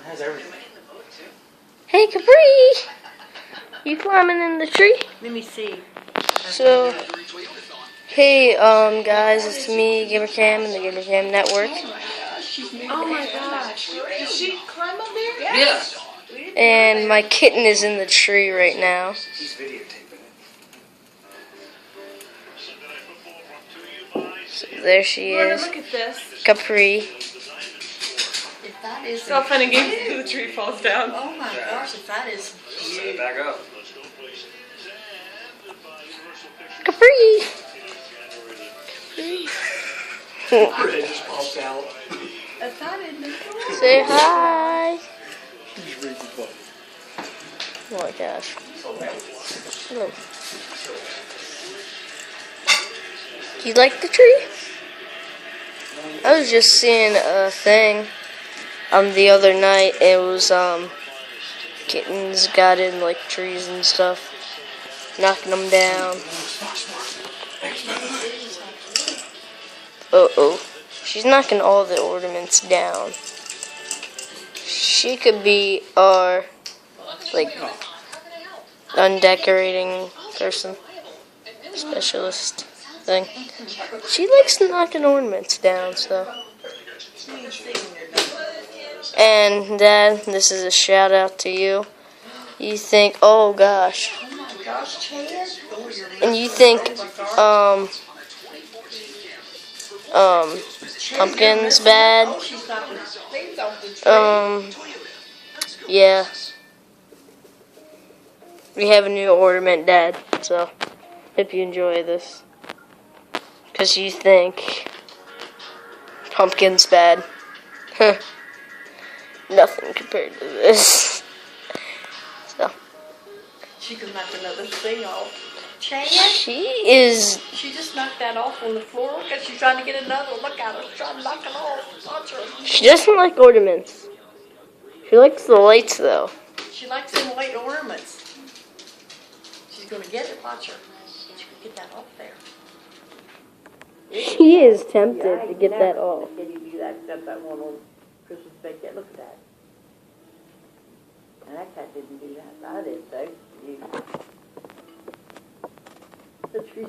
Has everything. Hey, Capri! You climbing in the tree? Let me see. So, hey, guys, it's me, GamerCam, and the GamerCam Network. Oh my gosh. Did she climb up there? Yeah. And my kitten is in the tree right now. He's videotaping it. So there she Lorna, is. look at this. Capri. If that is It's all fun and games until the tree falls down. oh my gosh, if that is Set it back up. Capri! It just pops out. if that isn't Say hi! Oh my gosh. Hello. You like the tree? I was just seeing a thing the other night. It was kittens got in like trees and stuff, knocking them down. Uh-oh. She's knocking all the ornaments down. She could be our like undecorating person, specialist thing. She likes knocking ornaments down, so. And Dad, this is a shout out to you. You think, oh gosh. And you think, pumpkin's bad. Yeah. We have a new ornament, Dad, so hope you enjoy this. Because you think pumpkin's bad. Huh. Nothing compared to this. So. she can knock another thing off. Chad? She is. She just knocked that off on the floor because she's trying to get another one. Look at her. She's trying to knock it off. Watch her. She doesn't like ornaments. She likes the lights, though. She likes them white ornaments. She's going to get it. Watch her. She can get that off there. She is tempted to get that off. Did you do that? Got that one on Christmas bacon. Look at that. And that cat didn't do that. I did, though. You. The tree.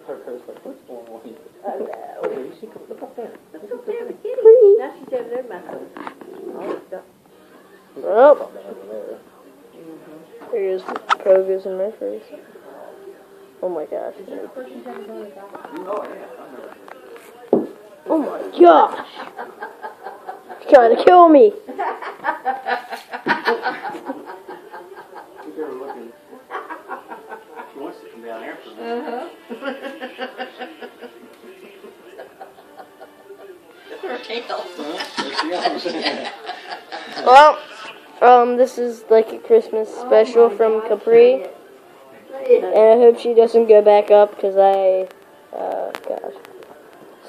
Coco's like, what's going on here? Oh, Okay, you see, look up there. look up there, the kitty. Now she's over there messing. Oh, stuff. Oh, there's Kroger's and Murphy's. Oh my gosh. Oh my gosh. She's trying to kill me. Keep her looking. She wants to come down here for me. Her tail. Well, this is like a Christmas special from Capri. And I hope she doesn't go back up because gosh.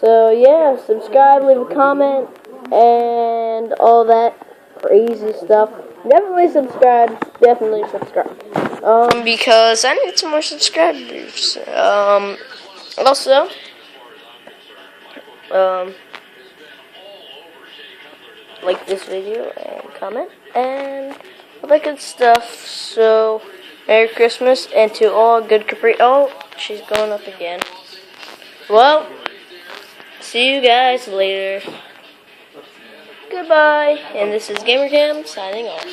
So yeah, subscribe, leave a comment, and all that crazy stuff. Definitely subscribe. Definitely subscribe. Because I need some more subscribers. Also, like this video and comment and all that good stuff. So, Merry Christmas and to all good Capri. Oh, she's going up again. Well, see you guys later. Goodbye. And this is GamerCam signing off.